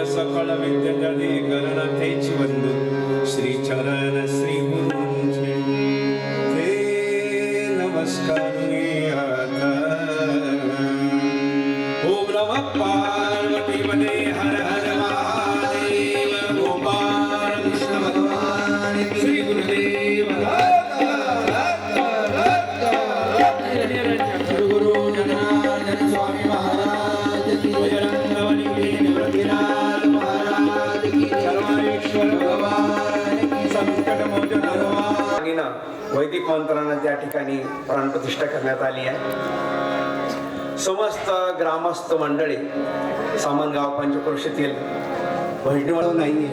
सकळ विद्यार्थी गणनाथेची वंदू श्री चरण श्री गुरुंचे ते नमस्कार ओम नमः पार्वती पते हर हर महादेव गोपाल कृष्ण भगवान श्री गुरुदेव गुरु जनार्दन स्वामी महाराज की वैदिक मंत्रांना त्या ठिकाणी प्राणप्रतिष्ठा करण्यात आली आहे. समस्त ग्रामस्थ मंडळी सामनगाव पंचक्रोशीतील वैष्णव नाहीये.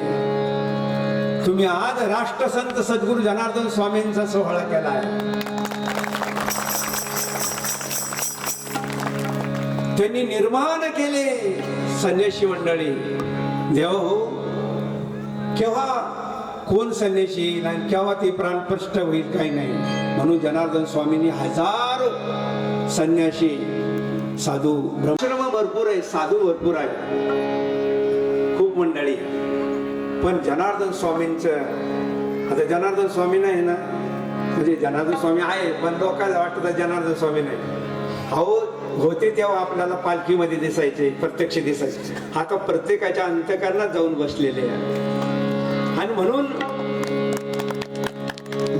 तुम्ही आज राष्ट्रसंत सद्गुरू जनार्दन स्वामींचा सोहळा केला आहे. त्यांनी निर्माण केले संन्यासी मंडळी. देव हो केव्हा कोण संन्यासी येईल आणि केव्हा ते प्राणप्रतिष्ठा होईल काही नाही. म्हणून जनार्दन स्वामींनी हजारो संन्यासी साधू ब्रह्मश्रम भरपूर आहे, साधू भरपूर आहे, खूप मंडळी. पण जनार्दन स्वामींचं आता जनार्दन स्वामी नाही ना, म्हणजे जनार्दन स्वामी आहे पण लोकांना वाटतं जनार्दन स्वामी नाही. अहो होते तेव्हा आपल्याला पालखीमध्ये दिसायचे, प्रत्यक्ष दिसायचे. आता प्रत्येकाच्या अंतःकरणात जाऊन बसलेले आहे. आणि म्हणून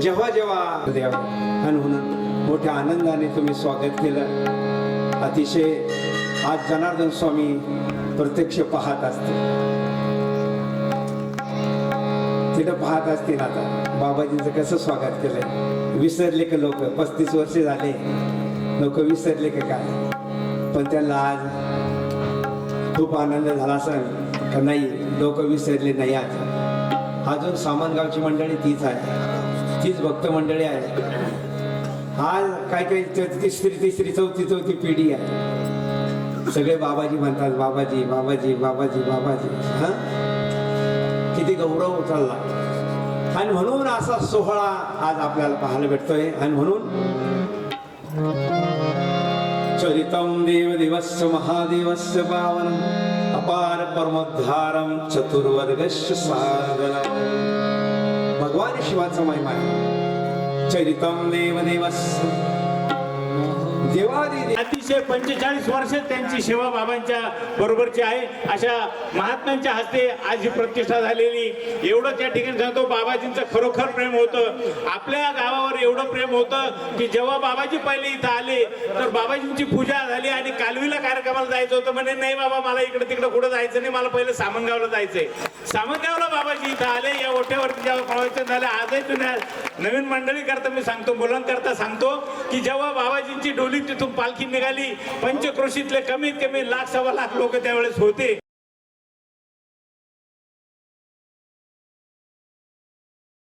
जेव्हा जेव्हा देवा आणि म्हणून मोठ्या आनंदाने तुम्ही स्वागत केलं. अतिशय आज जनार्दन स्वामी प्रत्यक्ष पाहत असतील, तिथं पाहत असतील. आता बाबाजींचं कसं स्वागत केलंय. विसरले का लोक? 35 वर्ष झाले, लोक विसरले का काय? पण त्यांना आज खूप आनंद झाला असेल का नाही? लोक विसरले नाही. आज अजून सामनगावची मंडळी तीच आहे, तीच भक्त मंडळी आहे. आज काय काय तिसरी चौथी पिढी आहे. सगळे बाबाजी म्हणतात, बाबाजी बाबाजी बाबाजी बाबाजी. हा किती गौरव चालला. आणि म्हणून असा सोहळा आज आपल्याला पाहायला भेटतोय. आणि म्हणून चरितम देव दिवस महादेवस्य पावनम अपार परमोद्धारम चतुर्वर्गस्य साधनम. भगवान शिवाचा महिमा आहे. चरितम देव दिवस देवादी अतिशय 45 वर्ष त्यांची सेवा बाबांच्या बरोबरची आहे. अशा महात्म्यांच्या हस्ते आज ही प्रतिष्ठा झालेली. एवढं त्या ठिकाणी सांगतो, बाबाजींचं खरोखर प्रेम होतं. आपल्या गावावर एवढं प्रेम होतं की जेव्हा बाबाजी पहिले इथं आले तर बाबाजींची पूजा झाली आणि कालवीला कार्यक्रमाला जायचं होतं. म्हणे नाही बाबा, मला इकडे तिकडे कुठं जायचं नाही, मला पहिलं सामनगावला जायचंय. सामनगावला बाबाजी इथं आले. या ओठ्यावरती जेव्हा प्रवचन झालं, आजही तुम्ही नवीन मंडळी करता मी सांगतो, मुलांना करता सांगतो की जेव्हा बाबाजींची डोली तिथून पालखी निघाली, पंचक्रोशीतले कमीत कमी 1,00,000 सव्वा लाख लोक त्यावेळेस होते.